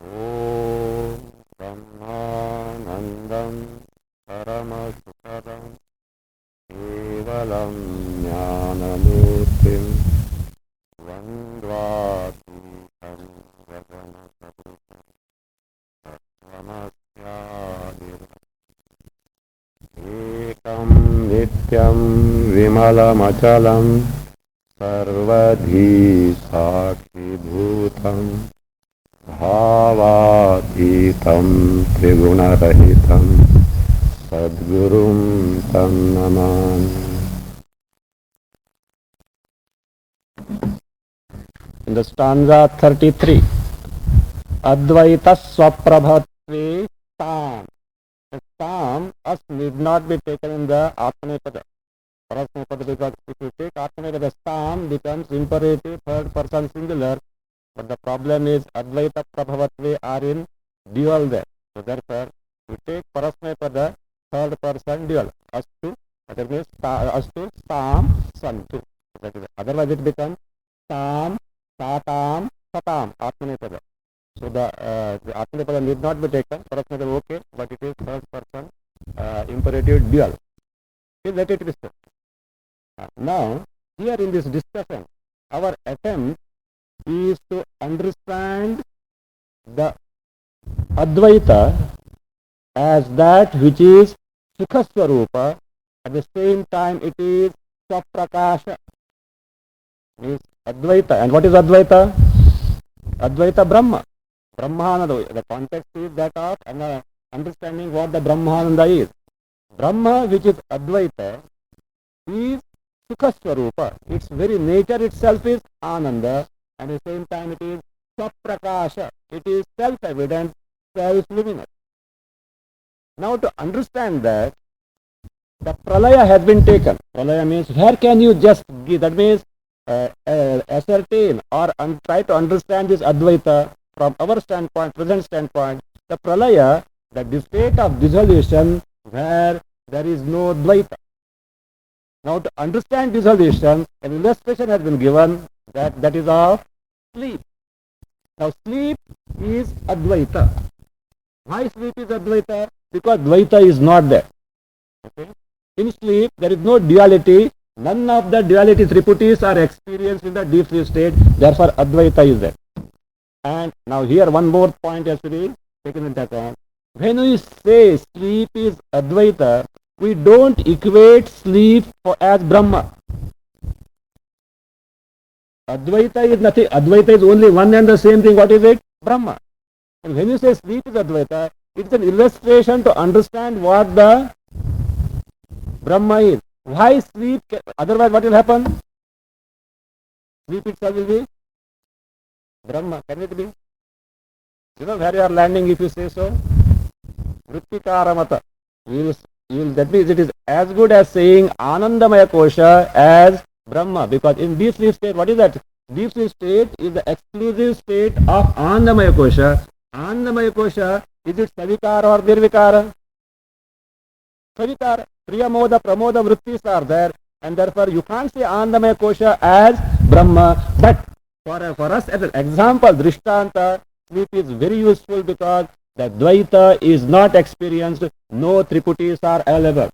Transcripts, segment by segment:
ॐ ब्रह्मानन्दं परमसुखदं केवलं ज्ञानमूर्तिं द्वन्द्वातीतं गगनसदृशं एकं नित्यं विमलमचलं सर्वधी साक्षिभूतं भावातीतं त्रिगुणरहितं सद्गुरुं तं Namami. In the stanza 33, Advaita Swaprabhatve Tam. The Tam as need not be taken in the Atmanepada. Parasmapada, because if you take Atmanepada, the Tam becomes imperative third person singular, but the problem is Advaita Prabhavatve are in dual there. So therefore, you take Parasmapada third person dual. Astu, that means Astu, Tam, Santu. Otherwise it becomes Tam, Satam, Satam, Atmanepada. So the Atmanepada need not be taken, Parasmapada okay, but it is third person imperative dual. Please let it be so. Now, here in this discussion, our attempt is to understand the Advaita as that which is Sukha Swarupa, at the same time it is Swaprakasha. Means Advaita. And what is Advaita? Advaita Brahma. Brahmananda. The context is that of understanding what the Brahmananda is. Brahma, which is Advaita, is Sukha Swarupa. Its very nature itself is Ananda, and at the same time it is Swaprakasha. It is self-evident, self-luminous. Now to understand that, the Pralaya has been taken. Pralaya means where can you just give, that means ascertain or try to understand this Advaita from our standpoint, present standpoint. The Pralaya, the state of dissolution where there is no Dvaita. Now to understand dissolution, an illustration has been given that is of sleep. Now sleep is Advaita. Why sleep is Advaita? Because Dvaita is not there. Okay? In sleep there is no duality. None of the duality triputis are experienced in the deep sleep state. Therefore Advaita is there. And now here one more point has to be taken into account. When we say sleep is Advaita, we don't equate sleep as Brahma. Advaita is nothing. Advaita is only one and the same thing. What is it? Brahma. And when you say sleep is Advaita, it's an illustration to understand what the Brahma is. Why sleep? Otherwise what will happen? Sleep itself will be Brahma. Can it be? You know where you are landing if you say so? Vritikaramata. That means it is as good as saying Anandamaya Kosha as Brahma, because in deep sleep state, what is that? Deep sleep state is the exclusive state of Anandamaya Kosha. Anandamaya Kosha, is it Savikara or Nirvikara? Savikara. Priyamoda, Pramoda, Vrittis are there, and therefore you can't say Anandamaya Kosha as Brahma. But for us as an example, Drishtanta, sleep is very useful because the Dvaita is not experienced, no triputis are available.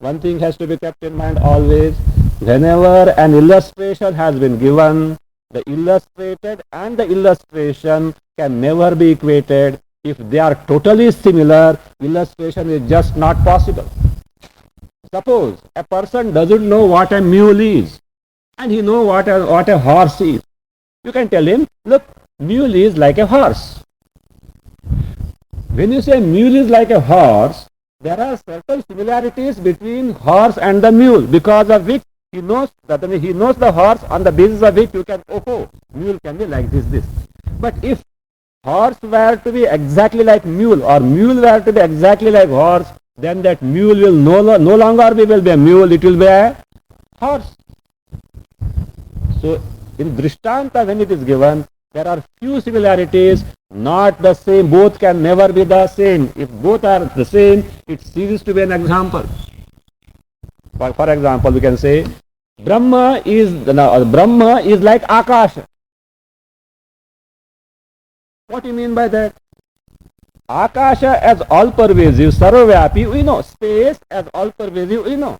One thing has to be kept in mind always, whenever an illustration has been given, the illustrated and the illustration can never be equated. If they are totally similar, illustration is just not possible. Suppose a person doesn't know what a mule is, and he knows what a horse is. You can tell him, look, mule is like a horse. When you say mule is like a horse, there are certain similarities between horse and the mule, because of which he knows the horse, on the basis of which you can, mule can be like this. But if horse were to be exactly like mule, or mule were to be exactly like horse, then that mule will no longer be a mule, it will be a horse. So in Drishtanta, when it is given, there are few similarities, not the same. Both can never be the same. If both are the same, it ceases to be an example. For example, we can say Brahma is like Akash. What do you mean by that? Akasha as all pervasive, sarvavyapi, we know. Space as all pervasive, we know.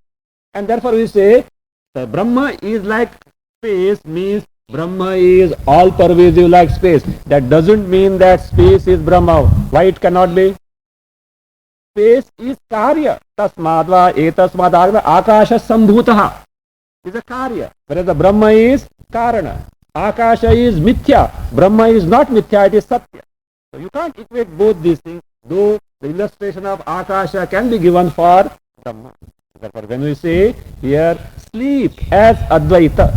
And therefore we say the Brahma is like space, means Brahma is all pervasive like space. That doesn't mean that space is Brahma. Why it cannot be? Space is karya. Tasmadva etasmad akasha sambhutaha is a karya. Whereas the Brahma is karana. Akasha is mithya. Brahma is not mithya, it is satya. So you can't equate both these things, though the illustration of akasha can be given for Brahma. Therefore, when we say here sleep as Advaita,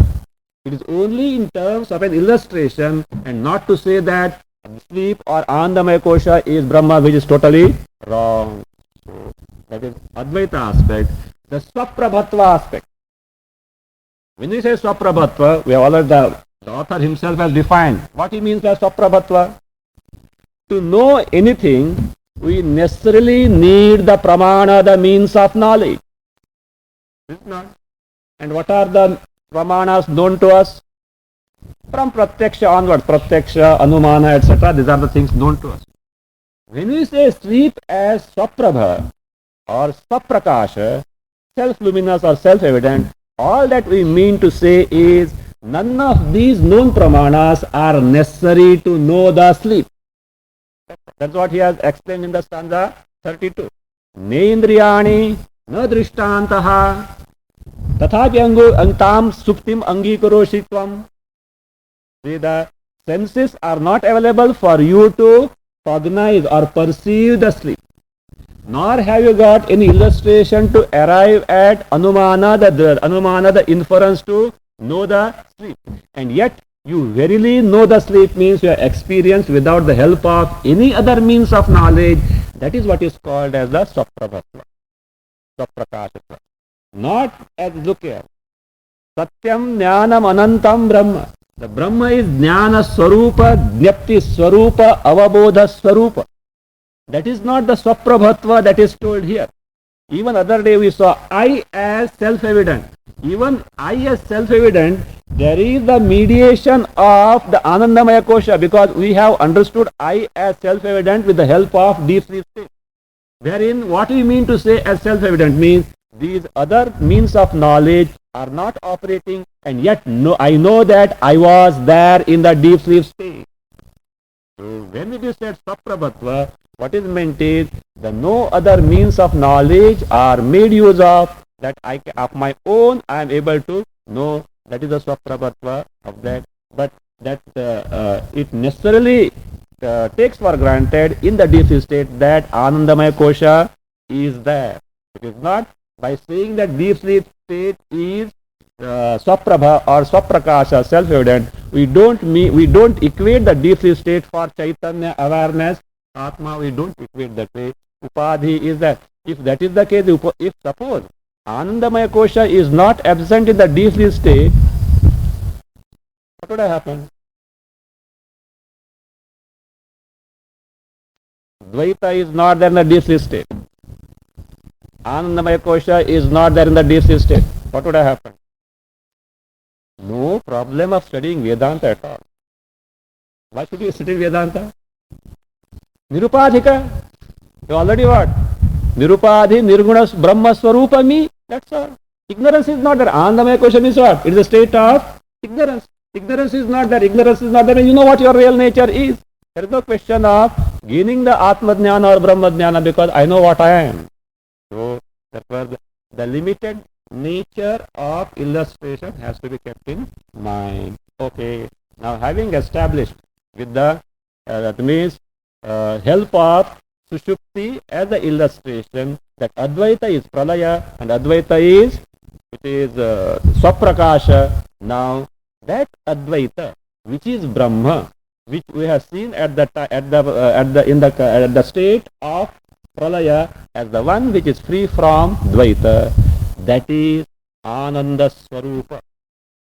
it is only in terms of an illustration and not to say that sleep or Anandamaya Kosha is Brahma, which is totally wrong. So that is Advaita aspect. The Swaprabhatva aspect. When we say Swaprabhatva, we have already, the author himself has defined what he means by Swaprabhatva. To know anything, we necessarily need the pramana, the means of knowledge. Is it not? And what are the pramanas known to us? From Pratyaksha onwards, Pratyaksha, Anumana, etc. These are the things known to us. When we say sleep as Swaprabha or Swaprakasha, self-luminous or self-evident, all that we mean to say is none of these known pramanas are necessary to know the sleep. That's what he has explained in the stanza 32. Neindriyani na drishtantaha tathapi antam suptim angikaroshi tvam. The senses are not available for you to cognize or perceive the sleep. Nor have you got any illustration to arrive at Anumana, the inference to know the sleep. And yet, you verily know the sleep means you have experienced without the help of any other means of knowledge. That is what is called as the Swaprabhatva, Swaprakashatva. Not as, look here, Satyam Jnanam Anantam Brahma. The Brahma is Jnana Swarupa, Jnapti Swarupa, Avabodha Swarupa. That is not the Swaprabhatva that is told here. Even other day we saw I as self-evident. Even I as self-evident, there is the mediation of the Anandamaya Kosha, because we have understood I as self-evident with the help of deep sleep state. Wherein what we mean to say as self-evident means these other means of knowledge are not operating, and yet I know that I was there in the deep sleep state. So when it is said Swaprabhatva, what is meant is the no other means of knowledge are made use of, that of my own I am able to know. That is the Swaprabhatva of that. But that it necessarily takes for granted in the deep sleep state that Anandamaya Kosha is there. It is not by saying that deep sleep state is Swaprabha or Swaprakasha, self-evident. We don't equate the deep sleep state for Chaitanya awareness, Atma. We don't equate that way. Upadhi is that. If that is the case, if suppose Anandamaya Kosha is not absent in the deep sleep state, what would have happened? Dvaita is not there in the deep sleep state. Anandamaya Kosha is not there in the deep sleep state. What would have happened? No problem of studying Vedanta at all. Why should you study Vedanta? Nirupadhika. You already what? Nirupadhi, Nirguna, Brahma, Swarupa, me. That's all. Ignorance is not there. Anandamaya Kosha is what? It is a state of ignorance. Ignorance is not there. Ignorance is not there. You know what your real nature is. There is no question of gaining the Atma Jnana or Brahma Jnana, because I know what I am. So, therefore, the limited nature of illustration has to be kept in mind. Okay. Now, having established with the, that means help of Sushupti as the illustration that Advaita is Pralaya and Advaita is, it is Swaprakasha. Now, that Advaita, which is Brahma, which we have seen at the state of Pralaya as the one which is free from Dvaita, that is Ananda Swarupa,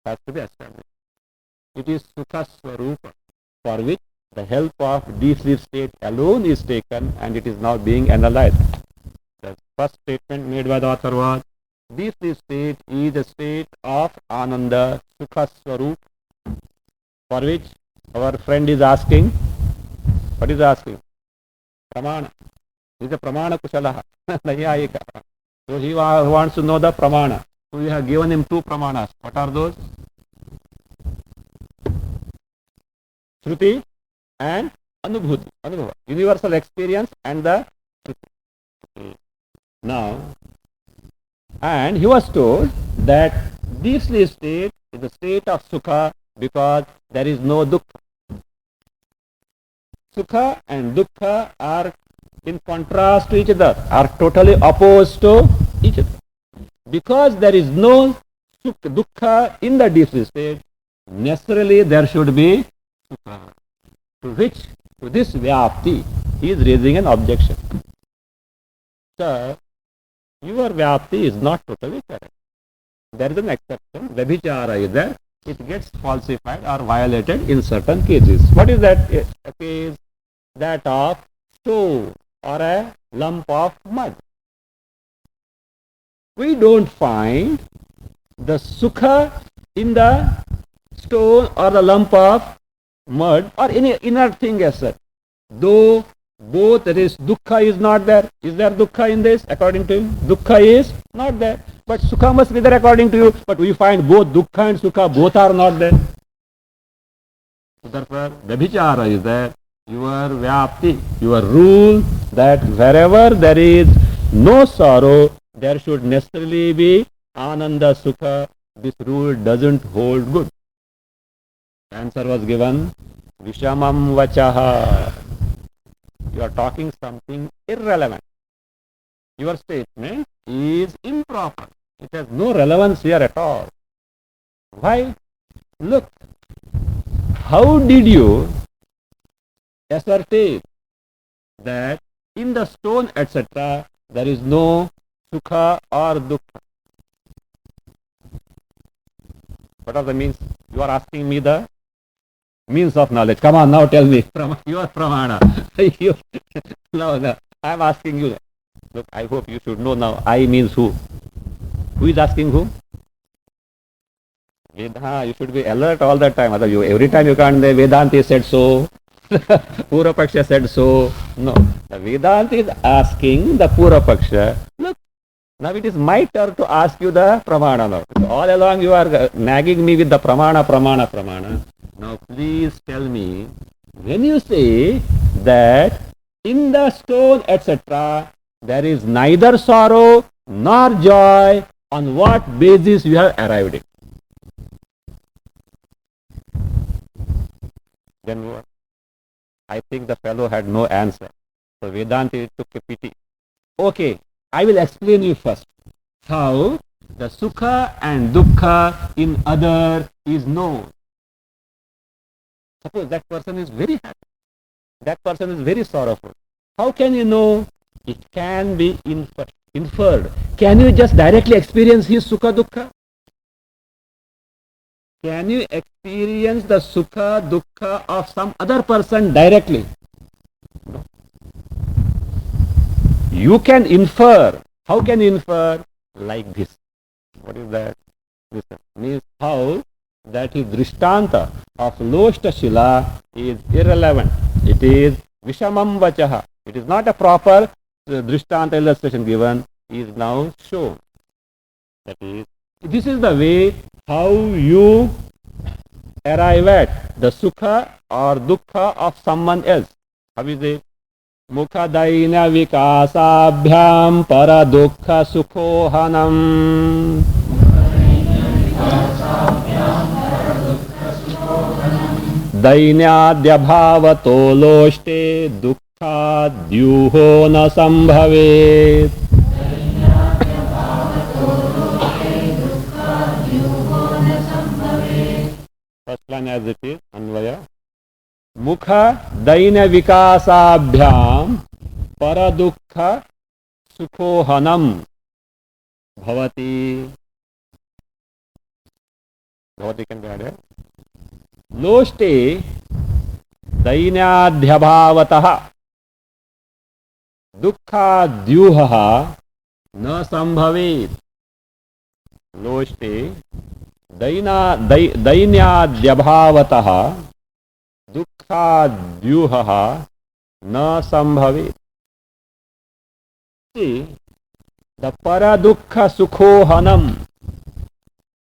has to be established. It is Sukha Swarupa, for which the help of deep sleep state alone is taken, and it is now being analyzed. The first statement made by the author was, deep sleep state is a state of Ananda Sukha Swarupa, for which our friend is asking, What is asking? Pramana. He is a Pramana Kushalaha. Nayayika. So he wants to know the Pramana. So we have given him two Pramanas. What are those? Shruti and Anubhuti. Anubhava. Universal experience and the Shruti. Now, and he was told that this state is a state of Sukha because there is no Dukkha. Sukha and Dukkha are in contrast to each other, are totally opposed to each other. Because there is no Dukkha in the deep sleep state, necessarily there should be Sukha. To this Vyapti, he is raising an objection. Sir, your Vyapti is not totally correct. There is an exception. Vyabhichara is there. It gets falsified or violated in certain cases. What is that case? That of stone or a lump of mud. We don't find the Sukha in the stone or the lump of mud or any inert thing as such. Though both, that is, Dukkha is not there. Is there Dukkha in this? According to him, Dukkha is not there. But Sukha must be there according to you. But we find both Dukkha and Sukha, both are not there. So therefore, Vyabhichara is there. Your Vyapti, your rule that wherever there is no sorrow, there should necessarily be Ananda Sukha. This rule doesn't hold good. Answer was given, Vishamam Vachaha. You are talking something irrelevant. Your statement is improper. It has no relevance here at all. Why? Look, how did you ascertain that in the stone, etc., there is no Sukha or Dukkha? What are the means? You are asking me the means of knowledge. Come on, now tell me. You are Pramana. No, I am asking you. Look, I hope you should know now. I means who? Who is asking who? Vedanta. You should be alert all the time. Every time you can't say Vedanta said so. Pura Paksha said so. No. The Vedanta is asking the Pura Paksha. Look, now it is my turn to ask you the Pramana now. All along you are nagging me with the Pramana. Now please tell me, when you say that in the stone, etc., there is neither sorrow nor joy, on what basis you have arrived at? Then what? I think the fellow had no answer. So Vedanta took a pity. Okay, I will explain you first how the Sukha and Dukkha in other is known. Suppose that person is very happy. That person is very sorrowful. How can you know? It can be inferred. Can you just directly experience his Sukha Dukkha? Can you experience the Sukha Dukkha of some other person directly? No. You can infer. How can you infer? Like this. What is that? This means how that is Drishtanta of Loshta Shila is irrelevant. It is Vishamam Vachaha. It is not a proper Drishtanta illustration given, is now shown. That is, this is the way how you arrive at the Sukha or Dukkha of someone else. How is it? Mukhadaina vikasabhyam para dukkha sukhohanam. Dainyadya bhavato loshte dukkha dyuho na sambhavet. First line as it is, Anvaya. Mukha daina vikasabhyam para dukkha sukhohanam bhavati. Bhavati can be added. Loshte dainadhyabhavataha dukkha dyuha na sambhavet. Loshte dainadhyabhavataha dukkha dyuha na sambhavit. See, the paradukha sukhohanam.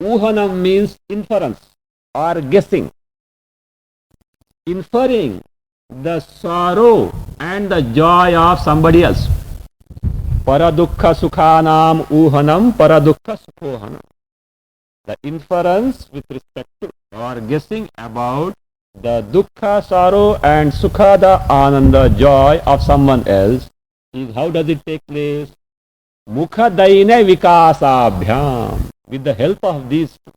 Uhanam means inference or guessing. Inferring the sorrow and the joy of somebody else. Paradukha sukhanam uhanam paradukha sukhohanam. The inference with respect to or guessing about the dukkha, sorrow and sukha, the ananda, joy of someone else is, how does it take place? Mukha daine vikasabhyam. With the help of these two.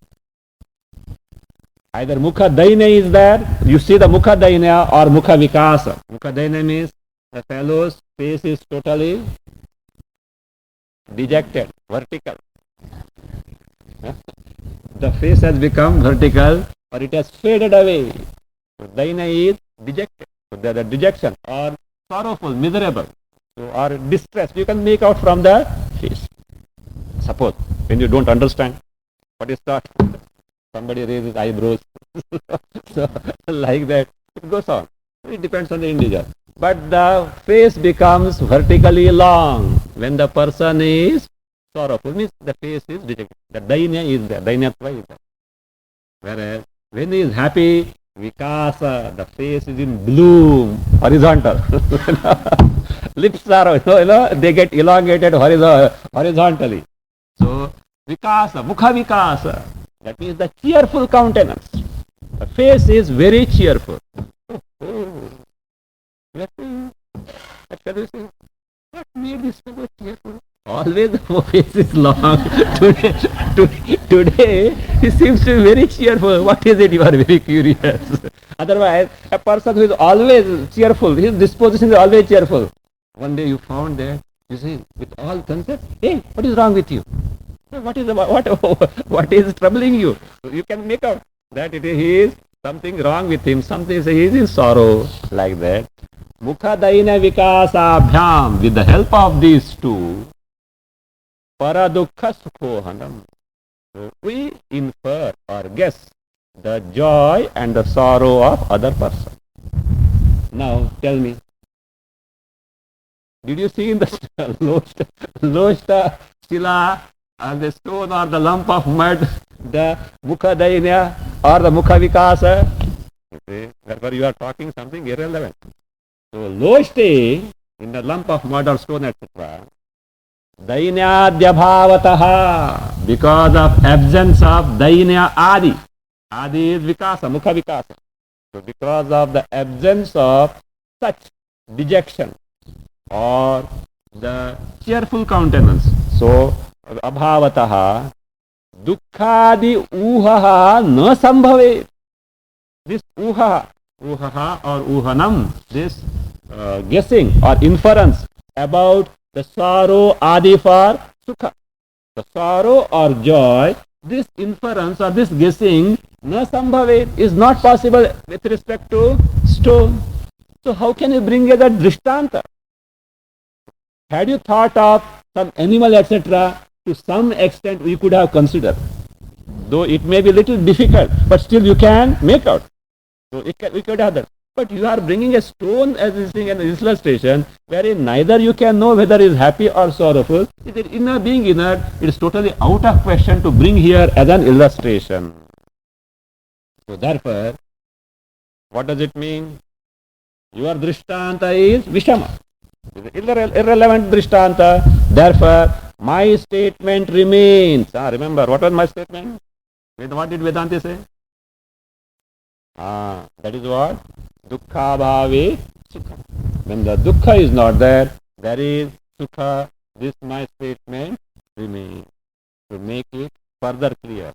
Either mukha daine is there, you see the mukha daine or mukha vikasa. Mukha daine means the fellow's face is totally dejected, vertical. The face has become vertical or it has faded away. So daina is dejected. So there is dejection or sorrowful, miserable, so, or distressed. You can make out from the face. Suppose when you don't understand what is that, somebody raises eyebrows. So like that, it goes on. It depends on the individual. But the face becomes vertically long when the person is sorrowful, means the face is dejected. The dainya is there, dainyatva is there. Whereas when he is happy, vikasa, the face is in bloom, horizontal. Lips are, they get elongated horizontally. So vikasa, mukha vikasa, that means the cheerful countenance. The face is very cheerful. What made this fellow cheerful? Always the face is long. Today he seems to be very cheerful. What is it? You are very curious. Otherwise, a person who is always cheerful, his disposition is always cheerful. One day you found that, you see, with all concern, hey, what is wrong with you? What is troubling you? You can make out that he is something wrong with him, something he is in sorrow, like that. Mukha daina vikasabhyam, with the help of these two, paradukha sukhohanam. So we infer or guess the joy and the sorrow of other person. Now tell me, did you see in the Loshta Shila, the stone or the lump of mud, the mukha dainya or the mukha vikasa? Okay. Therefore you are talking something irrelevant. So Loshte, in the lump of mud or stone, etc., dainyadya bhavataha, because of absence of dainya adi. Adi is vikasa, mukha vikasa. So because of the absence of such dejection or the cheerful countenance, so abhavataha dukkhadi uhaha na sambhave. This uhaha or uhanam, this guessing or inference about the sorrow adi for sukha, the sorrow or joy, this inference or this guessing na sambhave is not possible with respect to stone. So how can you bring a drishtanta? Had you thought of some animal, etc., to some extent we could have considered. Though it may be a little difficult, but still you can make out. So we could have that. But you are bringing a stone as an illustration wherein neither you can know whether it is happy or sorrowful. It is inner being inert. It is totally out of question to bring here as an illustration. So therefore, what does it mean? Your drishtanta is Vishama. Irrelevant drishtanta. Therefore, my statement remains. Remember, what was my statement? What did Vedanta say? That is what? Dukkha bhave sukha. When the dukkha is not there, there is sukha. This my statement remains. To make it further clear,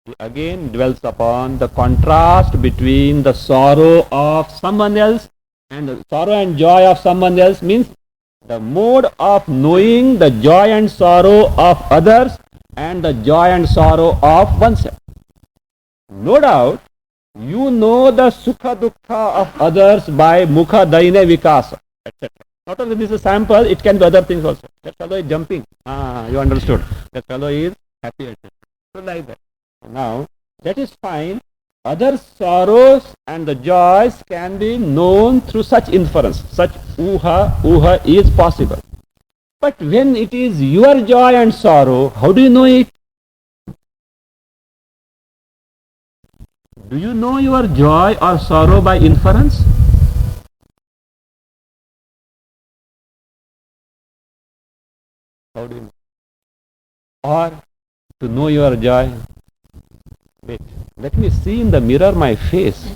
he again dwells upon the contrast between the sorrow of someone else and the sorrow and joy of someone else, means the mode of knowing the joy and sorrow of others and the joy and sorrow of oneself. No doubt, you know the sukha dukkha of others by mukha daine vikasa, etc. Not only this is a sample, it can be other things also. That fellow is jumping. You understood. That fellow is happy, etc. So like that. Now, that is fine. other sorrows and the joys can be known through such inference, such uha is possible. But when it is your joy and sorrow, how do you know it? Do you know your joy or sorrow by inference? How do you know? Or to know your joy, wait, let me see in the mirror my face.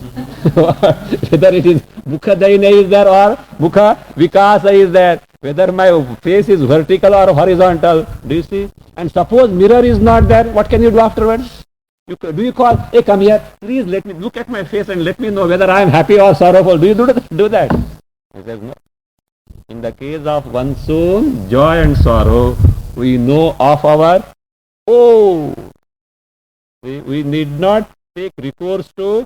Whether it is Mukha Daina is there or Mukha Vikasa is there. Whether my face is vertical or horizontal. Do you see? And suppose mirror is not there, what can you do afterwards? Do you call, hey, come here, please let me look at my face and let me know whether I am happy or sorrowful. Do you do that? He says no. In the case of one's own joy and sorrow, we know of our own. We need not take recourse to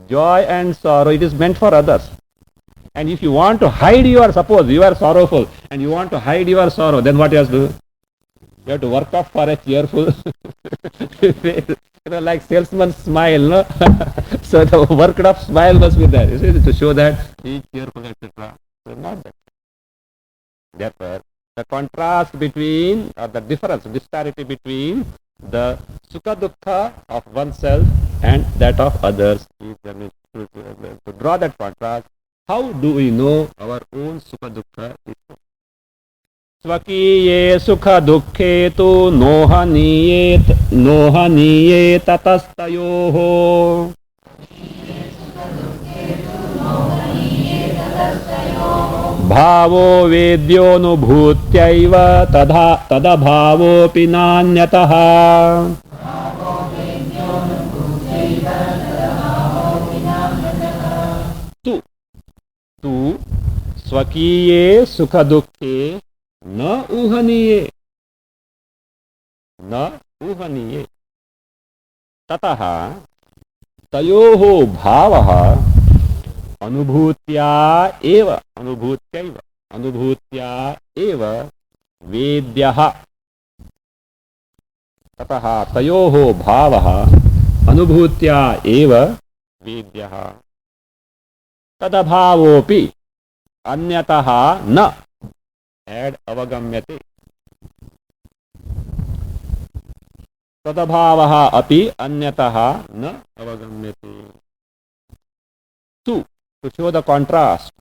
joy and sorrow. It is meant for others. And if you want to hide your, suppose you are sorrowful and you want to hide your sorrow, then what you have to do? You have to work up for a cheerful face. Like salesman's smile, no? So the worked up smile must be there, to show that he is cheerful, etc. So not that. Therefore, the contrast between, or the difference, disparity between the sukha dukkha of oneself and that of others is to draw that contrast. How do we know our own sukha dukkha is? Swakiye sukha dukkhe tu nohaniye tatastayoho. Bhavo vedyoनुभूत्यैव तदभावोऽपि नान्यतः. तु स्वकीये सुख दुःखे न ऊहनीये ततः तयोः भावः अनुभूत्या एव वेद्यः. ततः तयोः भावः अनुभूत्या एव वेद्यः. तदभावोऽपि अन्यतः न अवगम्यते. तदभावः अपि अन्यतः न अवगम्यते. To show the contrast,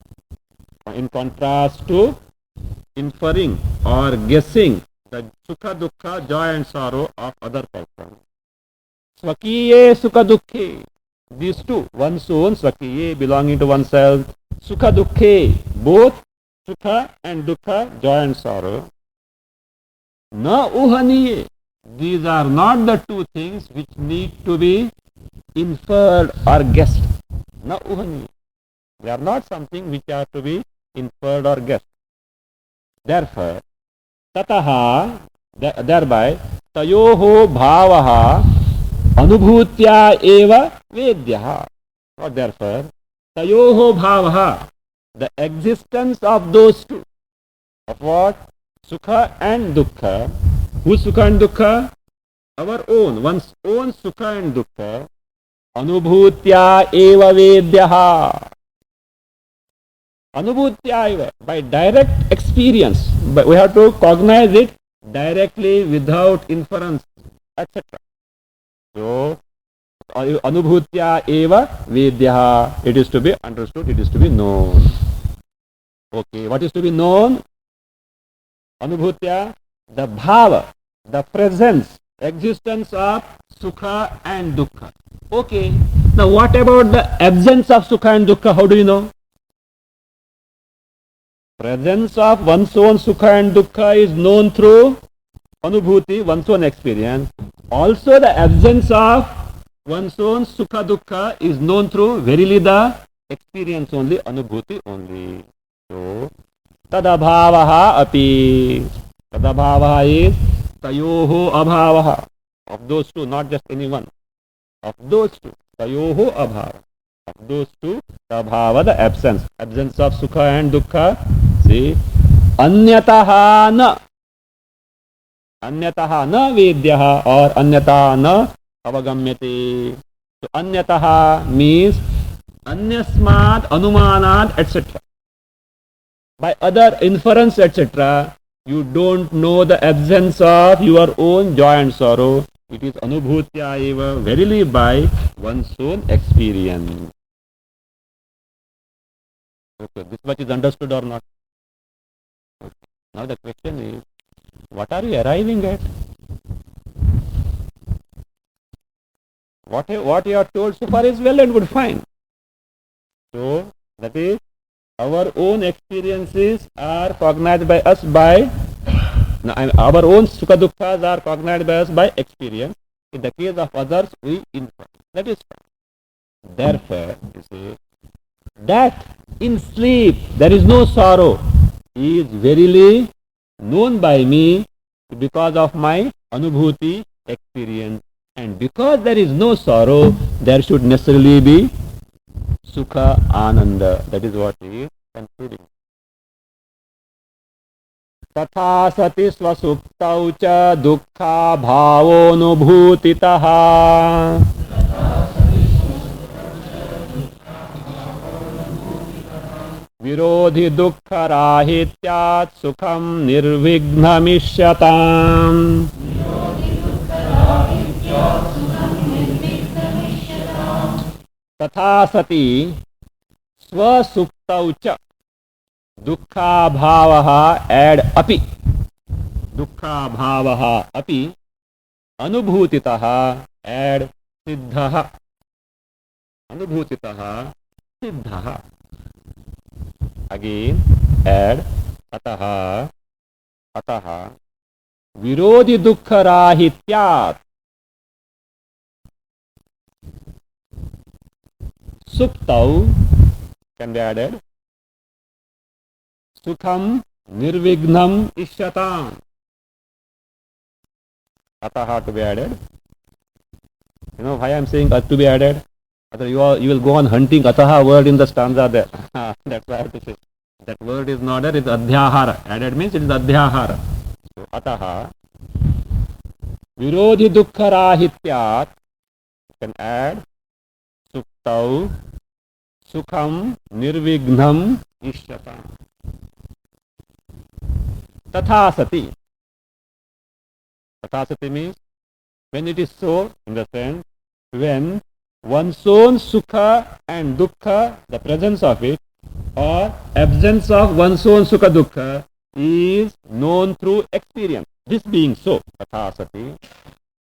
in contrast to inferring or guessing the sukha dukkha, joy and sorrow of other person. Swakiye sukha dukkhe, these two, one's own swakiye belonging to oneself, sukha dukkhe, both sukha and dukkha, joy and sorrow. Na uhaniye, these are not the two things which need to be inferred or guessed. Na uhaniye. They are not something which are to be inferred or guessed. Therefore, tataha, thereby, tayoho bhavaha anubhutya eva vedyaha. Or therefore, tayoho bhavaha, the existence of those two, of what? Sukha and dukkha. Whose sukha and dukkha? Our own, one's own sukha and dukkha. Anubhutya eva vedyaha. Anubhutya eva, by direct experience, but we have to cognize it directly without inference, etc. So, anubhutya eva vedyaha, it is to be understood, it is to be known. Okay, what is to be known? Anubhutya, the bhava, the presence, existence of sukha and dukkha. Okay, now what about the absence of sukha and dukkha? How do you know? Presence of one's own sukha and dukkha is known through anubhuti, one's own experience. Also the absence of one's own sukha dukkha is known through verily the experience only, anubhuti only. So, tadabhavaha api. Tadabhavaha is tayoho abhavaha. Of those two, not just anyone. Of those two, tayoho abhava. Of those two, the abhava, the absence. Absence of sukha and dukkha. See, anyataha na vedyaha or anyataha na avagamyate. So anyataha means anyasmad, anumanad, etc. By other inference, etc., you don't know the absence of your own joy and sorrow. It is anubhutya eva, verily by one's own experience. Okay, this much is understood or not? Okay. Now the question is, what are you arriving at? What you are told so far is well and good, fine. So that is, our own experiences are cognized by us by, our own sukha dukkha's are cognized by us by experience. In the case of others, we infer. That is fine. Therefore, you see, that in sleep there is no sorrow is verily known by me because of my anubhuti experience. And because there is no sorrow, there should necessarily be sukha, ananda. That is what he is concluding. तथा सति स्वसुप्तौ च दुःखा भावोनुभूतितः विरोधि दुःखराहित्यात् सुखं निर्विघ्नमिष्यताम्. तथा सति स्वसुप्तौ च दुःखाभावः add अपि, दुःखाभावः अपि अनुभूतितः एड सिद्धः, अनुभूतितः सिद्धः. अगेन एड अतः, अतः विरोधि दुःखराहित्यात् सुप्तौ can be added sukham nirvignam ishyatam. Ataha to be added. You know why I am saying to be added? Other you will go on hunting ataha word in the stanza there. That's why I have to say. That word is not there, it's adhyahara. Added means it is adhyahara. So ataha virodhi dukkha rahityat, you can add suktau sukham nirvignam ishyatam. Tatha sati. Tatha sati means when it is so, in the sense when one's own sukha and dukkha, the presence of it or absence of one's own sukha dukkha is known through experience. This being so, tatha sati,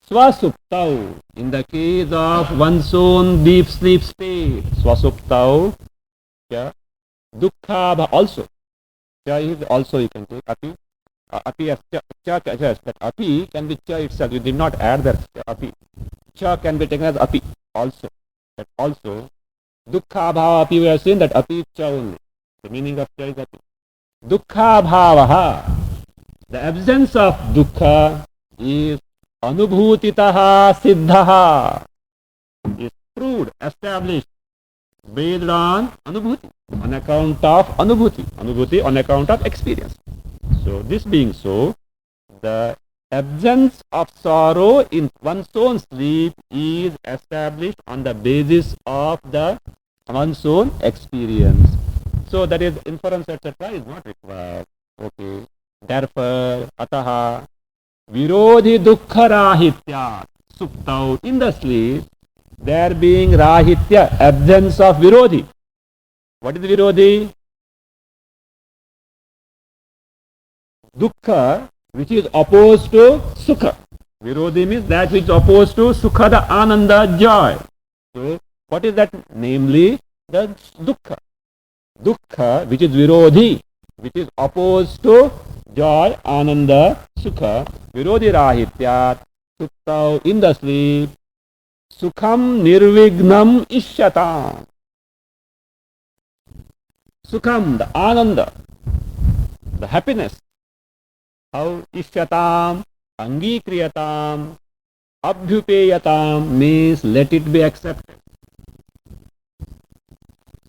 swasuptau, in the case of one's own deep sleep state, swasuptau, yeah, dukkha also. Cha is also you can take api. Api as cha, but api can be cha itself. You did not add that api. Cha can be taken as api also. That also dukkha bhava api, we have seen that api is cha only. The meaning of cha is api. Dukkha bhavaha, the absence of dukkha is anubhutitaha siddhaha, is proved, established, based on anubhuti, on account of anubhuti, anubhuti on account of experience. So this being so, the absence of sorrow in one's own sleep is established on the basis of the one's own experience. So that is inference etc. is not required. Okay. Therefore, ataha virodhi dukkha rahitya suptau, in the sleep there being rahitya, absence of virodhi. What is virodhi? Dukkha, which is opposed to sukha. Virodhi means that which is opposed to sukha, the ananda, joy. So what is that? Namely the dukkha. Dukkha, which is virodhi, which is opposed to joy, ananda, sukha, virodhi rahityat, suptau, in the sleep, sukham nirvignam ishyatam. Sukham, the ananda, the happiness. How ishyatam, angikriyatam, abhyupeyatam means let it be accepted.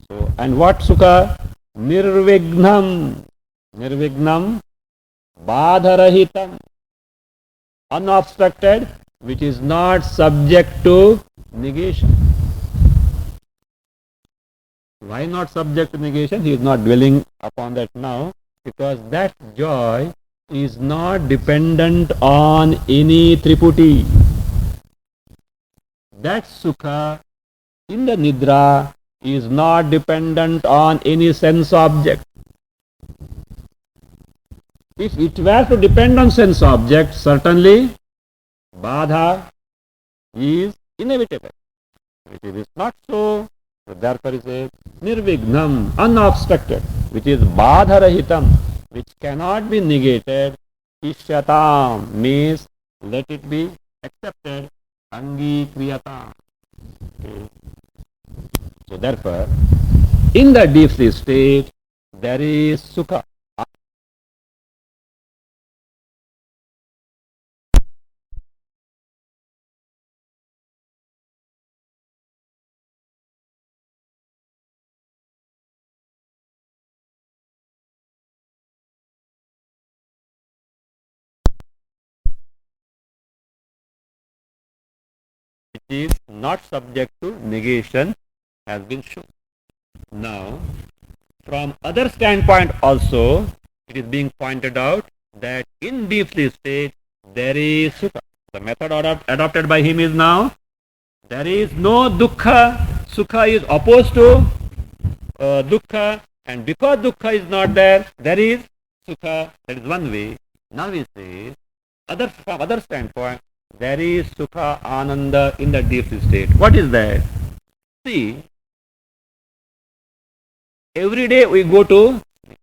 So, and what sukha? Nirvignam. Nirvignam, badharahitam, unobstructed, which is not subject to negation. Why not subject to negation? He is not dwelling upon that now, because that joy is not dependent on any triputi. That sukha in the nidra is not dependent on any sense object. If it were to depend on sense object, certainly Badha is inevitable. If it is not so, therefore it is nirvignam, unobstructed, which is badharahitam, which cannot be negated. Ishyatam means let it be accepted. Angikriyata. Okay. So therefore, in the deep sleep state, there is sukha. Which is not subject to negation has been shown. Now, from other standpoint also, it is being pointed out that in deep sleep state, there is sukha. The method adopted by him is now, there is no dukkha. Sukha is opposed to dukkha, and because dukkha is not there, there is sukha. That is one way. Now we say, from other standpoint, there is sukha, ananda in the deep sleep state. What is that? See, every day we go to sleep.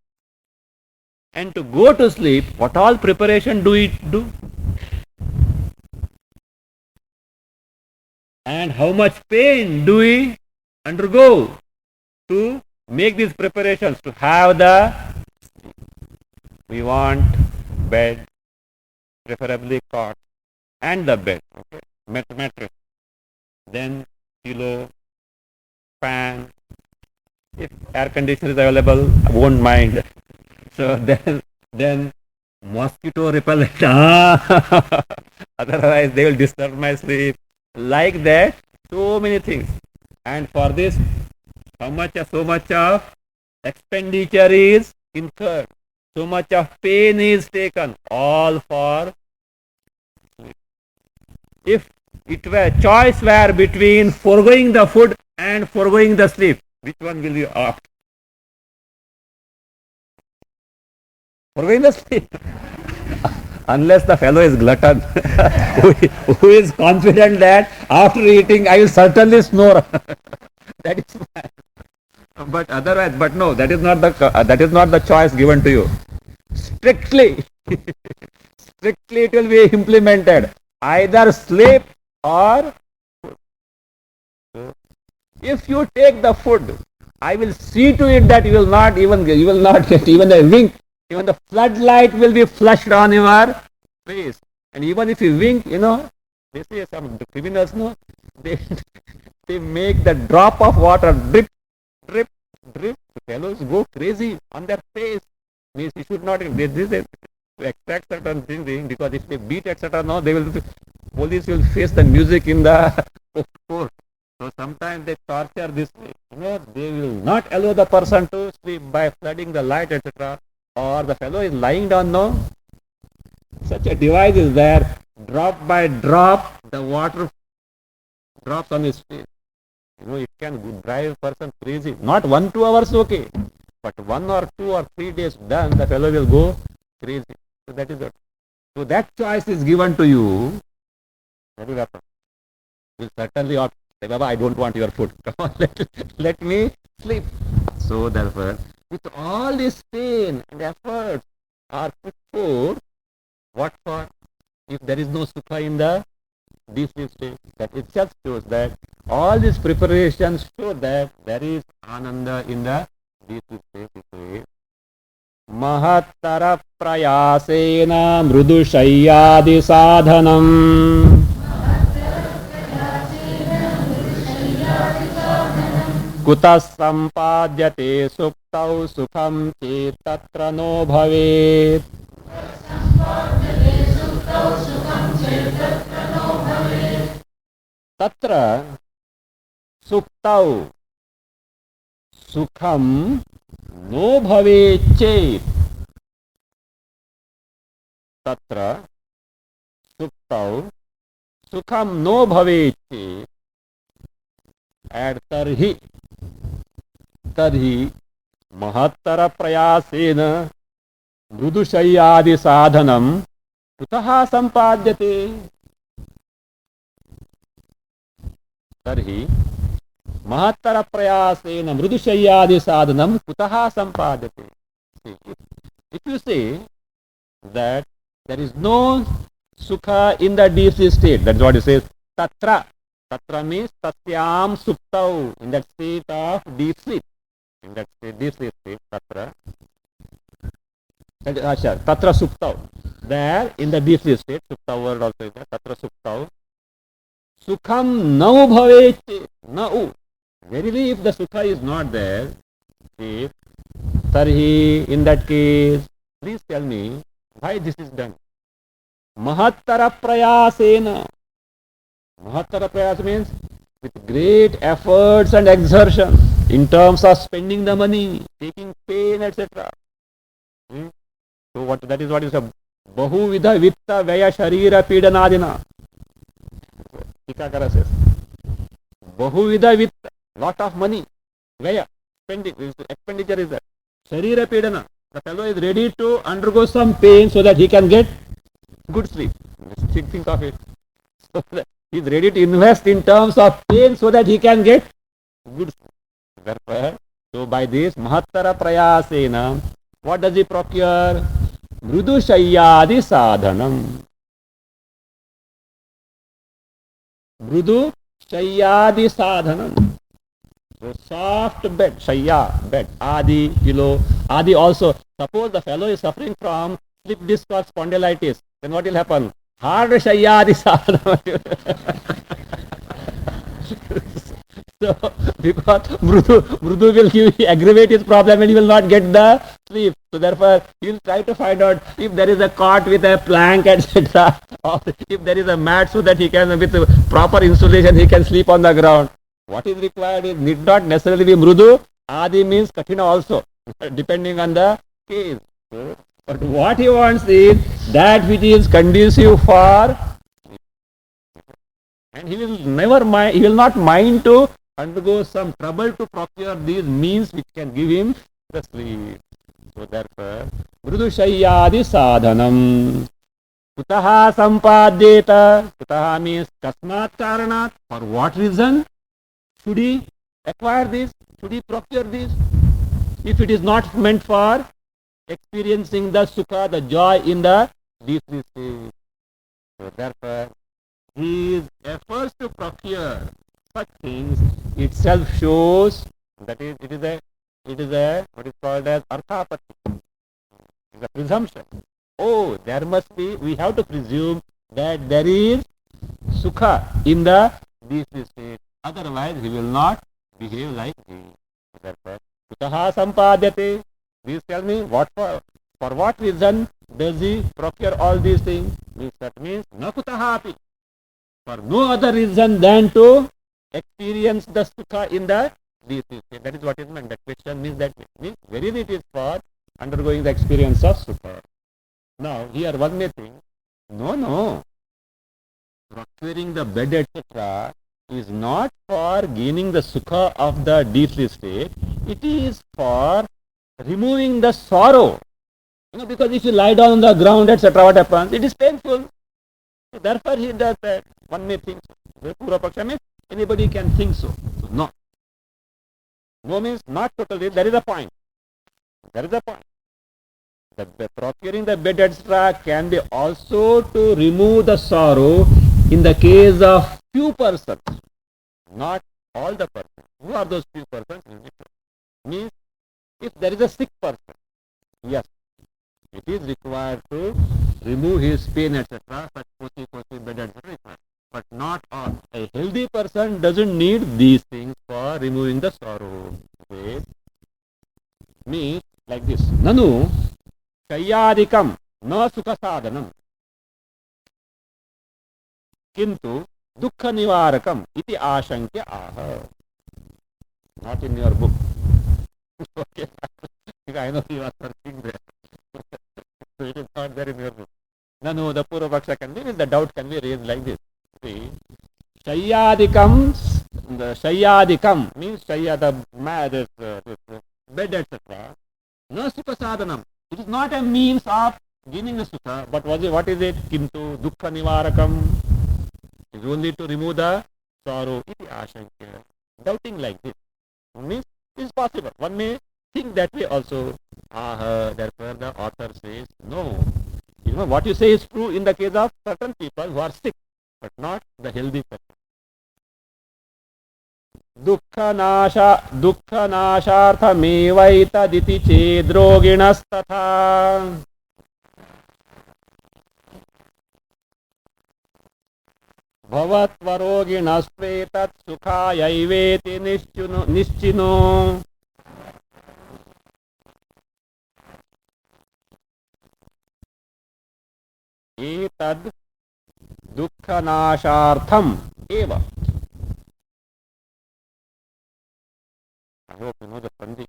And to go to sleep, what all preparation do we do? And how much pain do we undergo to make these preparations, to have the sleep? We want bed, preferably cot, and the bed, okay, mattress, then pillow, fan. If air conditioner is available, I won't mind. So then mosquito repellent. Otherwise, they will disturb my sleep. Like that, so many things. And for this, so much of expenditure is incurred. So much of pain is taken, all for sleep. If it were choice were between foregoing the food and foregoing the sleep, which one will you opt? Foregoing the sleep. Unless the fellow is glutton, who is confident that after eating I will certainly snore. That is fine. But otherwise, but no, that is not the choice given to you. Strictly it will be implemented. Either sleep or food. So, if you take the food, I will see to it that you will not get even a wink. Even the floodlight will be flushed on your face. And even if you wink, they say some criminals, they make the drop of water drip, drip, drip. The fellows go crazy on their face. Means you should not, to extract certain things, because if they beat, etc., police will face the music in the court. So sometimes they torture this way. They will not allow the person to sleep by flooding the light, etc. Or the fellow is lying down, no? Such a device is there. Drop by drop, the water drops on his face. It can drive a person crazy. Not 1-2 hours, okay. But 1 or 2 or 3 days done, the fellow will go crazy. So that is it. So that choice is given to you. What will happen? You will certainly opt, say, Baba, I don't want your food. Come on, let me sleep. So therefore, with all this pain and efforts are put forth, what for? If there is no sukha in the deep sleep state, that itself shows that all these preparations show that there is ananda in the deep sleep state. Mahattara prayasena mrudu shayyadi sadhanam कुतः सम्पाद्यते सुप्तौ सुखं चेत् तत्र no भवेत्. तत्र सुप्तौ सुखम no भवेत् चेत् तत्र सुप्तौ सुखम नो भवेत् चेत् and तर्हि महत्तर प्रयासेन मृदुशय्यादि साधनम कुतः संपाद्यते तर्हि महत्तर प्रयासेन मृदुशय्यादि साधनम कुतः संपाद्यते. If you say that there is no sukha in the deep sleep state, that's what it says. Tatra. Tatra means tasyam suptau, in that state of deep sleep. In that state, deep sleep state, tatra. Tatra suptau. There, in the deep sleep state, supta word also is there. Tatra suptau. Sukham nau bhavet. Nau. Verily, if the sukha is not there, if tarhi, in that case, please tell me why this is done. Mahattara prayasena. Mahattara prayas means with great efforts and exertion in terms of spending the money, taking pain, etc. So what that is what is a Bahuvidha Vitta Vaya Sharira Pidanadina. Tikakara says Bahuvidha Vitta, lot of money, Vaya, spending, expenditure is there. Sharira Pidana, the fellow is ready to undergo some pain so that he can get good sleep. Think of it. So he is ready to invest in terms of pain so that he can get good sleep. Therefore, so by this Mahattara Prayasena, what does he procure? Mrudu Shayyadi Sadhanam. Mrudu Shayyadi Sadhanam. So soft bed, Shayya, bed, Adi, pillow, Adi also. Suppose the fellow is suffering from slip disc or spondylitis, then what will happen? Hard Shayyadi Sadhanam. So, because Mrudu will aggravate his problem and he will not get the sleep. So therefore, he will try to find out if there is a cot with a plank, etc. Or if there is a mat so that he can, with proper insulation, he can sleep on the ground. What is required is need not necessarily be Mrudu. Adi means Kathina also, depending on the case. So, but what he wants is that which is conducive for, and he will never mind, he will not mind to undergo some trouble to procure these means which can give him the sleep. So therefore, Mrudu Shayyadi Sadhanam. Kutaha Sampadyeta. Kutaha means Kasmat Karanat. For what reason should he acquire this? Should he procure this? If it is not meant for experiencing the sukha, the joy in the deep sleep state. So therefore, his efforts to procure such things itself shows that it is a what is called as arthapati. It is a presumption. Oh, there must be, we have to presume that there is sukha in the deep sleep state. Otherwise, he will not behave like this. Therefore, kutaha sampadyate. Please tell me what for what reason does he procure all these things? That means na kutaha api. For no other reason than to experience the sukha in the deep sleep state. That is what is meant. That question means that means verily it is for undergoing the experience of sukha. Now here one may think, no, procuring the bed etc. is not for gaining the sukha of the deep sleep state. It is for removing the sorrow. Because if you lie down on the ground etc. what happens? It is painful. So therefore he does that. One may think so. Pura Paksha means anybody can think so. So no. No means not totally. There is a point. There is a point. The procuring the bed etc. can be also to remove the sorrow in the case of few persons. Not all the persons. Who are those few persons? Means if there is a sick person, yes, it is required to remove his pain etc. Such cozy bed etc. But not all. A healthy person doesn't need these things for removing the sorrow. Okay. Means like this. Nanu Shayyadikam na sukha sadhanam. Kintu dukkha nivarakam iti ashankya aha. Not in your book. Okay. I know you are searching there. So it is not there in your book. No, the Purva Paksha can be, the doubt can be raised like this. See, Shayyadikam, the Shayyadikam means Shayya, this bed, etc. No Sukha Sadhanam. It is not a means of gaining the Sukha, but what is it? Kintu Dukkha Nivarakam. It is only to remove the sorrow. Iti Ashankya. Doubting like this means it is possible. One may think that way also. Therefore the author says, no. You know, what you say is true in the case of certain people who are sick, but not the healthy person. दुःखनाशार्थमेवैतदिति चेद्रोगिणस्तथा भवत्वरोगिणस्त्वेतत् सुखायैवेति निश्चिनो एतद् दुःखनाशार्थम् एव. I hope you know the Sandhi.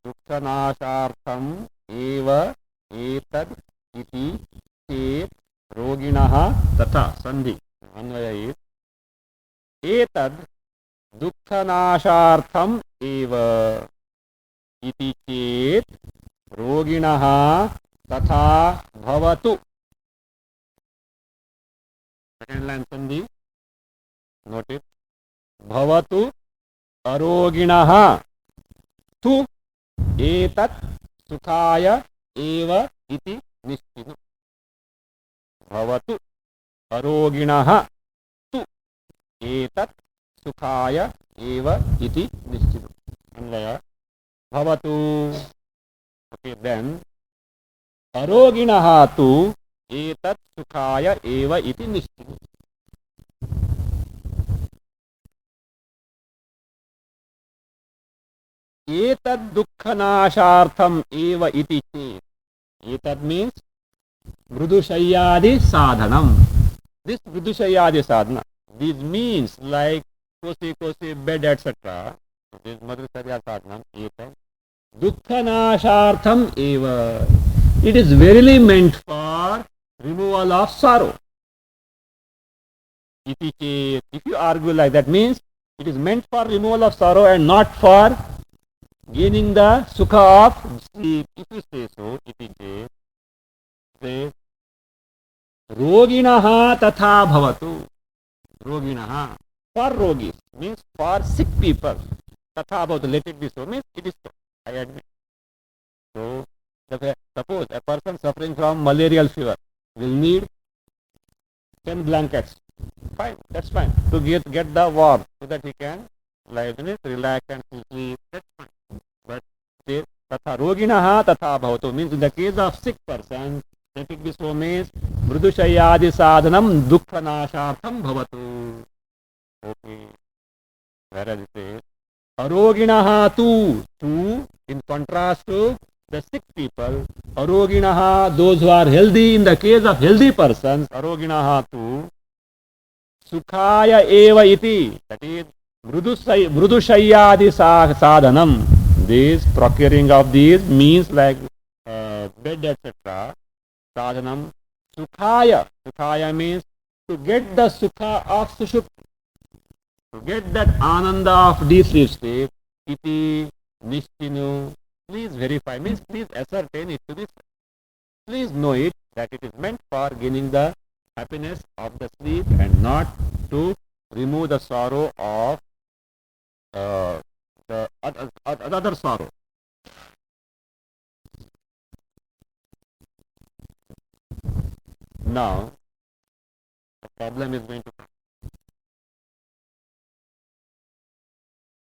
दुःखनाशार्थम् एव एतद् इति चेत् रोगिणः तथा सन्धि अन्वय एतद् दुःखनाशार्थम् एव इति चेत् रोगिणः तथा भवतु. Second line sandhi. Note it. Bhavatu aroginah tu etat sukhaya eva iti nishchinu. Bhavatu aroginah tu etat sukhaya eva iti nishchinu. Anvaya. Bhavatu. Okay, then aroginah tu एतत् सुखाय एव इति निश्चितम्. एतद् दुःखनाशार्थम् एव इति चेत्. एतद् means मृदुशय्यादि साधनम्. This मृदुशय्यादि sadhana. This means like kosi bed etc. This मृदुशय्या sadhanam. एतद् दुःखनाशार्थम् एव. It is verily meant for removal of sorrow. If you argue like that, means it is meant for removal of sorrow and not for gaining the sukha of sleep. If you say so, if you say roginaha tatha bhavatu. Roginaha, for rogis, means for sick people. Tatha bhavatu, let it be so, means it is so. I admit. So, suppose a person suffering from malarial fever will need 10 blankets. Fine, that's fine. To get the warmth so that he can relax and sleep. That's fine. But tatha roginaha tatha bhavatu means in the case of sick person, let it be so means mrudushayadi sadhanam dukkhanashartham bhavatu. Okay. Whereas it says aroginaha tu in contrast to the sick people, aroginaha, those who are healthy, in the case of healthy persons, aroginaha tu, sukhaya eva iti, that is, mrudushayadi sadhanam, this procuring of these means like bed etc. Sadhanam, sukhaya means to get the sukha of sushupti, to get that ananda of deep sleep state, iti nishtinu. Please verify, means please ascertain it to be. Please know it that it is meant for gaining the happiness of the sleep and not to remove the sorrow of the other sorrow. Now, the problem is going to come.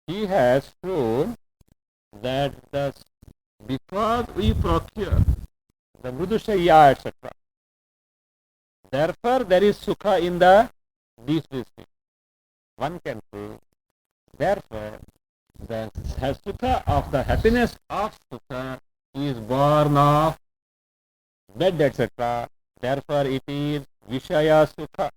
He has shown that because we procure the mrudushayya etc. Therefore, there is sukha in the deep sleep. One can say, therefore, the sukha of the happiness of sukha is born of bed etc. Therefore, it is vishaya sukha.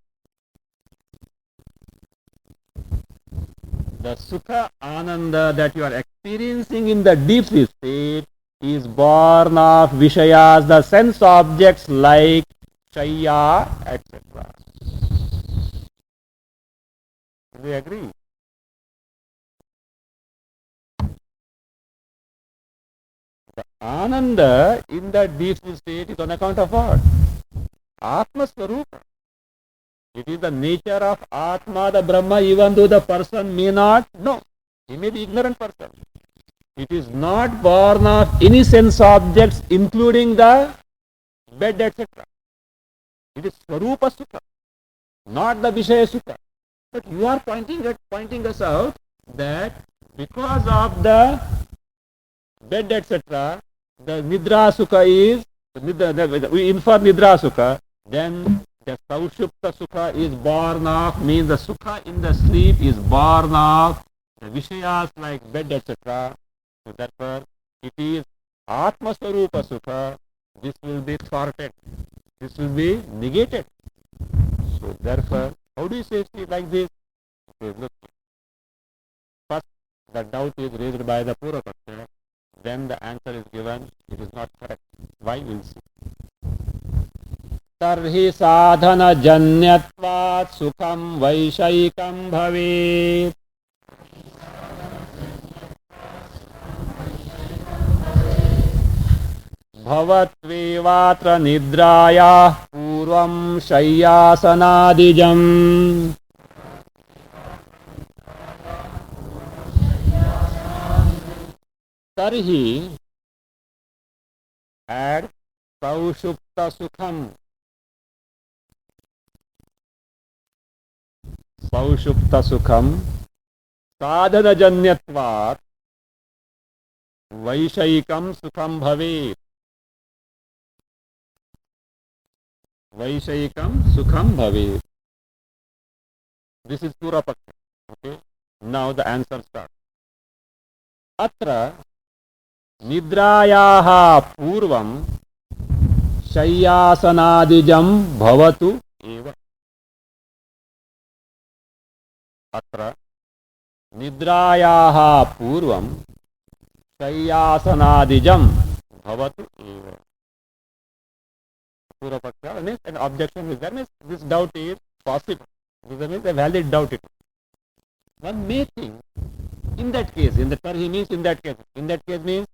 The sukha ananda that you are experiencing in the deep sleep state is born of Vishayas, the sense objects like Shaya, etc. Do you agree? The Ananda in the deep sleep state is on account of what? Atma Swarupa. It is the nature of Atma, the Brahma, even though the person may not know. He may be ignorant person. It is not born of any sense objects, including the bed, etc. It is Swarupa Sukha, not the Vishaya Sukha. But you are pointing us out that because of the bed, etc., the Nidra Sukha is, we infer Nidra Sukha, then the Saushupta Sukha is born of, means the Sukha in the sleep is born of the Vishayas like bed, etc. So therefore, it is Atma Swarupa Sukha. This will be thwarted. This will be negated. So therefore, how do you say it like this? Okay, look. First, the doubt is raised by the Purva Paksha. Then the answer is given. It is not correct. Why will see? तर्हि साधनजन्यत्वात् सुखं वैषयिकं भवेत् भवत्वेवात्र निद्रायाः पूर्वं शय्यासनादिजम् तर्हि add सौषुप्त सुखम सौषुप्त सुखम साधनजन्यत्वात् वैषयिकं सुखम भवेत् वैषयिकं सुखम भवेत्. This is Pura Paksha. Okay. Now the answer starts. अत्र निद्रायाः पूर्वं शय्यासनादिजं भवतु एव. अत्र निद्रायाः पूर्वं शय्यासनादिजं भवतु एव. Pura Paksha means an objection is there, means this doubt is possible. This means a valid doubt. One may think in that case, in the Tarhi means in that case means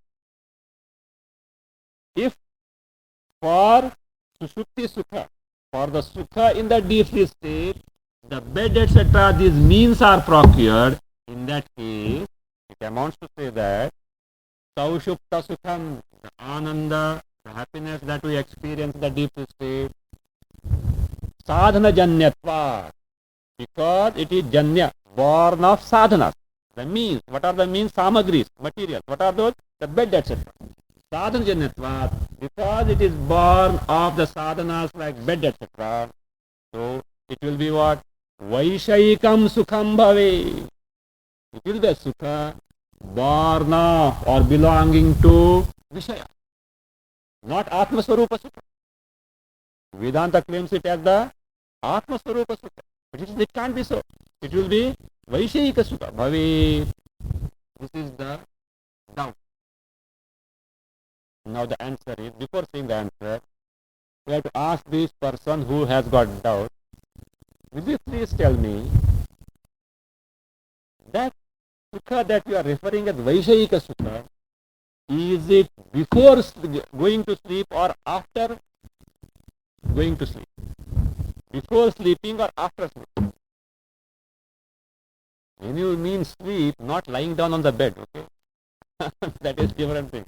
if for Sushupti Sukha, for the Sukha in the deep sleep state, the bed etc. these means are procured, in that case it amounts to say that Saushupta Sukham, the Ananda, the happiness that we experience in the deep sleep state, Sadhana Janyatva, because it is Janya, born of sadhanas. The means, what are the means? Samagris, material. What are those? The bed, etc. Sadhana Janyatva, because it is born of the sadhanas like bed, etc. So it will be what? Vaishayikam Sukham Bhave. It will be a Sukha born of or belonging to Vishaya, not Atma Swarupa Sukha. Vedanta claims it as the Atma Swarupa Sukha. But it can't be so. It will be Vaishayika Sukha Bhave. This is the doubt. Now the answer is, before saying the answer, we have to ask this person who has got doubt, will you please tell me that Sukha that you are referring as Vaishayika Sukha, is it before going to sleep or after going to sleep? Before sleeping or after sleep? When you mean sleep, not lying down on the bed, okay? That is different thing.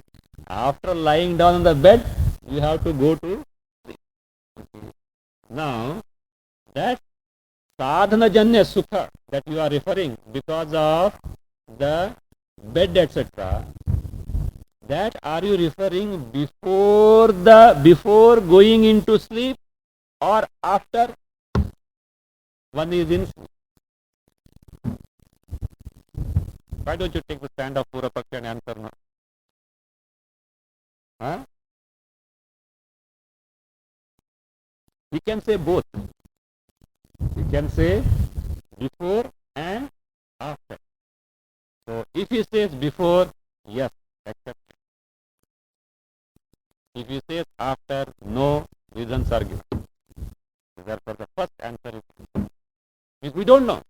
After lying down on the bed, you have to go to sleep. Okay. Now, that sadhana janya sukha that you are referring because of the bed, etc., that are you referring before going into sleep or after one is in sleep? Why don't you take the stand of Pura Paksha and answer now? Huh? We can say both. We can say before and after. So If he says before, yes, accept. If he says after, no, reasons are given. Therefore, the first answer is we don't know.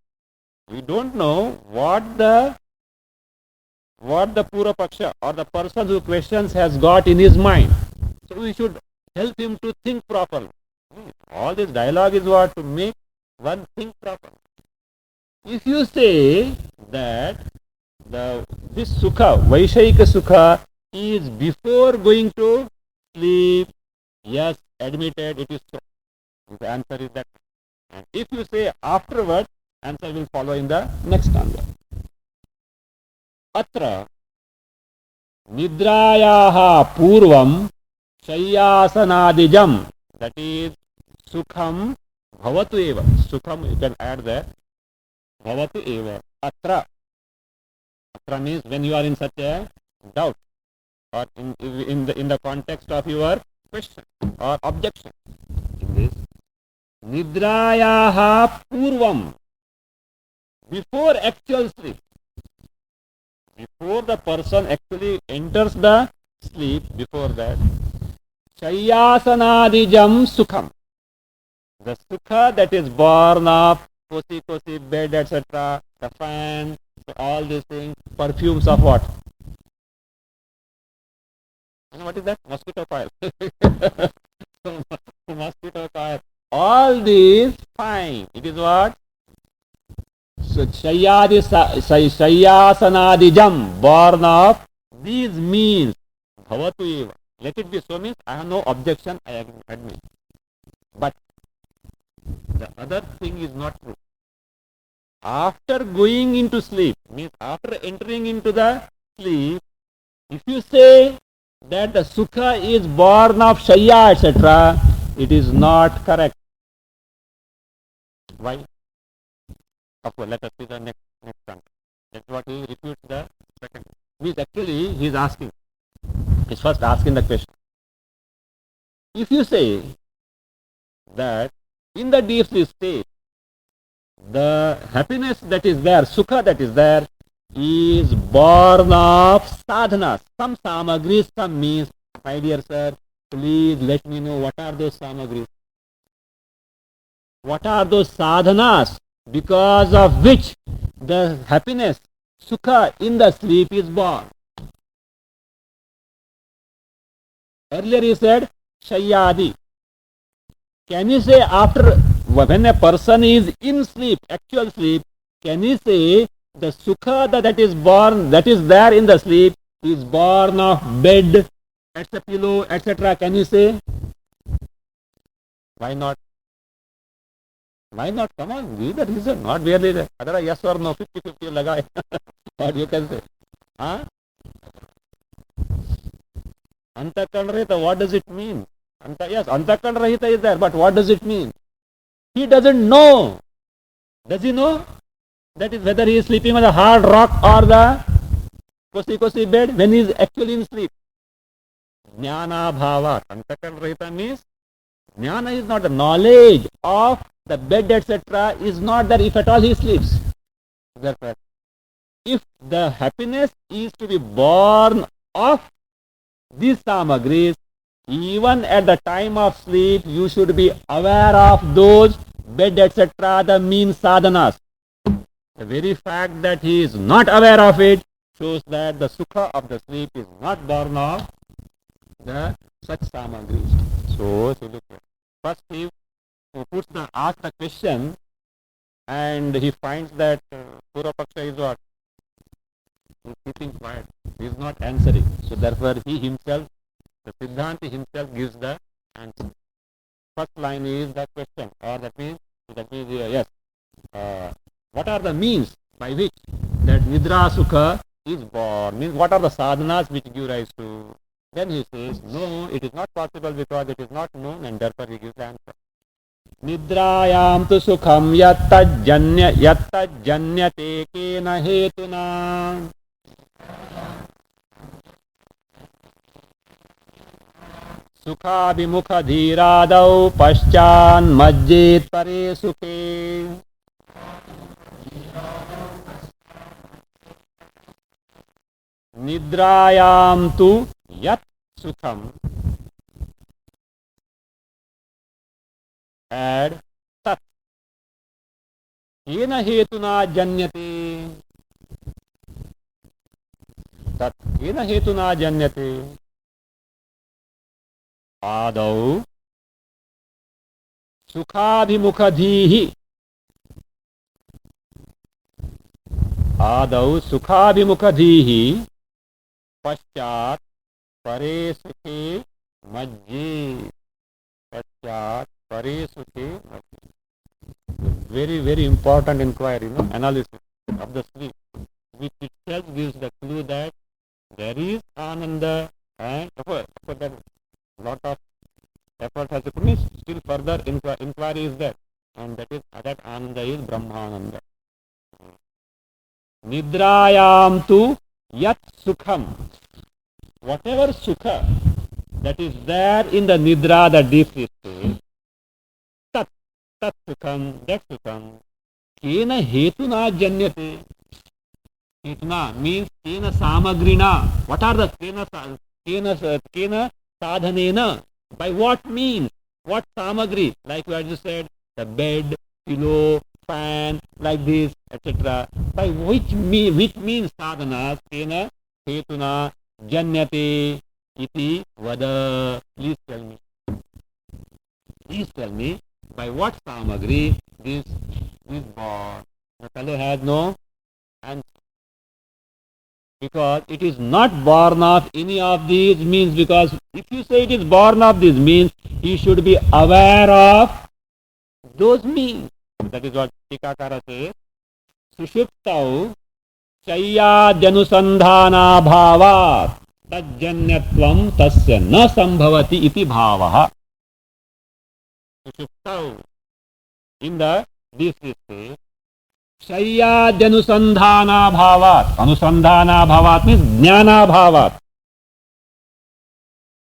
We don't know what the Pura Paksha or the person who questions has got in his mind. So we should help him to think properly. All this dialogue is what? To make one think properly. If you say that this sukha, Vaishayika sukha, is before going to sleep, yes, admitted, it is so. The answer is that. And if you say afterward, answer will follow in the next stanza. Atra nidrayaha purvam shayyasanadijam, that is sukham bhavatu eva. Sukham, you can add there. Bhavatu eva. Atra. Atra means when you are in such a doubt or in the context of your question or objection. In this, nidrayaha purvam, before actual sleep. Before the person actually enters the sleep, before that, shayyasanadijam sukham. The sukha that is born of cozy bed, etc., the fan, so all these things, perfumes of what? And what is that? Mosquito coil. Mosquito coil. All these, fine. It is what? So, shayyasanadijam, born of these means, bhavatu eva. Let it be so means I have no objection, I admit. But the other thing is not true. After going into sleep, means after entering into the sleep, if you say that the sukha is born of shayya, etc., it is not correct. Why? Of course, let us see the next one. That's what he repeats the second. Means actually he is asking. He's first asking the question. If you say that in the deep sleep state, the happiness that is there, sukha that is there, is born of sadhanas, some samagris, some means. My dear sir, please let me know what are those samagris. What are those sadhanas because of which the happiness, sukha in the sleep is born? Earlier he said shayyadi. Can you say after, when a person is in sleep, actual sleep, can you say the sukha that is born, that is there in the sleep, is born of bed, etc., pillow, etc.? Can you say? Why not? Why not? Come on, give the reason, not barely that. Otherwise, yes or no, 50-50 laga. What you can say? Huh? Antakarna Rahita, what does it mean? Yes, Antakarna Rahita is there, but what does it mean? He doesn't know. Does he know? That is whether he is sleeping on the hard rock or the cozy bed when he is actually in sleep. Jnana bhava. Antakarna Rahita means jnana is not the knowledge of the bed, etc., is not there if at all he sleeps. Therefore, if the happiness is to be born of these samagris, even at the time of sleep, you should be aware of those bed, etc., the mean sadhanas. The very fact that he is not aware of it shows that the sukha of the sleep is not born of the such samagris. So, look here. First he asks the question and he finds that Pura Paksha is what? He is keeping quiet. He is not answering. So therefore he himself, the Siddhanti himself gives the answer. First line is the question, or that means yes. What are the means by which that Nidra Sukha is born? Means what are the sadhanas which give rise to? Then he says, no, it is not possible because it is not known, and therefore he gives the answer. Nidrayam tu sukham yattajanyate kena hetuna. Sukha vimukha dhiradau paschan majjit pare sukhe. निद्रायाम तु यत् सुखम add तत् येन हेतुना जन्यते तत् येन हेतुना जन्यते आदौ सुखाभिमुखधीः आदौ सुखाभिमुखधीः पश्चात् परे सुखे मज्जे पश्चात् परे सुखे very very important inquiry, no? Analysis of the sleep, which itself gives the clue that there is ananda, and of course that lot of effort has to be made. Still further inquiry is there, and that ananda is brahmananda. Nidrayam tu yat sukham, whatever sukha that is there in the nidra, the deep sleep state, tat tat sukham, that sukham, kena hetuna janyate. Hetuna means kena samagrina. What are the kena sadhanena? By what means? What samagri? Like we just said, the bed, pillow, fan, like this, etc. By which means sadhana kena hetuna janyate iti vada. Please tell me. Please tell me by what samagri this is born. The fellow has no answer. Because it is not born of any of these means, because if you say it is born of these means, he should be aware of those means. That is what Tikakara says. Sushuptau Chayyadyanusandhana bhavat tajjanyatvam tasya na sambhavati iti bhavaha. Sushuptau, in the this is says, Shayyadyanusandhana bhavat. Anusandhana bhavat means jnana bhavat.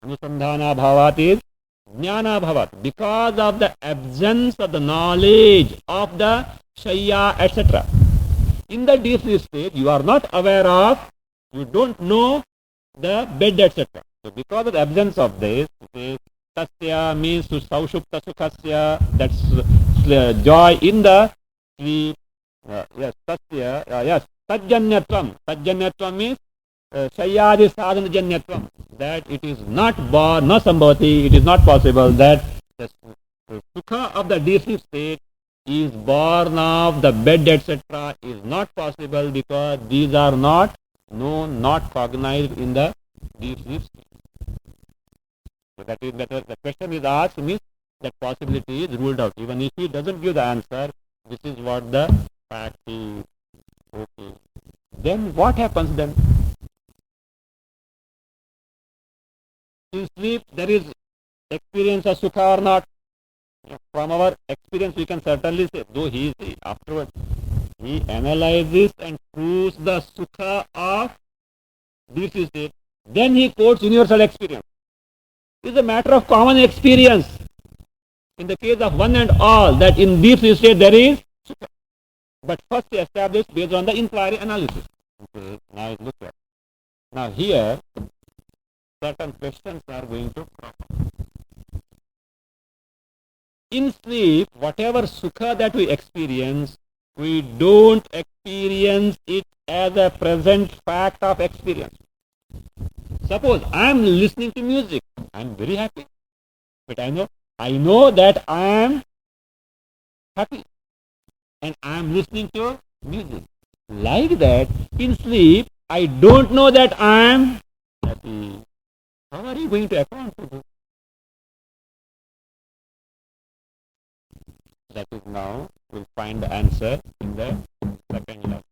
Anusandhana bhavat is jnana bhavat. Because of the absence of the knowledge of the shayya, etc. In the deep sleep state, you are not aware of, you don't know the bed, etc. So because of the absence of this, tasya means to saushupta sukhasya, that's joy in the sleep. Yes, tasya, yes, tajjanyatvam. Tajjanyatvam means shayyadi sadhana janyatvam. That it is not born, na sambhavati, it is not possible that the sukha of the deep sleep state is born of the bed, etc. is not possible, because these are not known, not cognized in the deep sleep state. So that is better. The question is asked means that possibility is ruled out. Even if he doesn't give the answer, this is what the fact is. Okay. Then what happens then? In sleep there is experience of sukha or not? From our experience we can certainly say, though he is afterwards, he analyzes and proves the sukha of this state. Then he quotes universal experience. It is a matter of common experience in the case of one and all, that in this state there is sukha. But first established based on the inquiry analysis. Okay, now look at. Now here, certain questions are going to crop up. In sleep, whatever sukha that we experience, we don't experience it as a present fact of experience. Suppose I am listening to music, I am very happy, but I know that I am happy, and I am listening to music. Like that, in sleep, I don't know that I am happy. How are you going to account for this? That is now, we'll find the answer in the second lesson.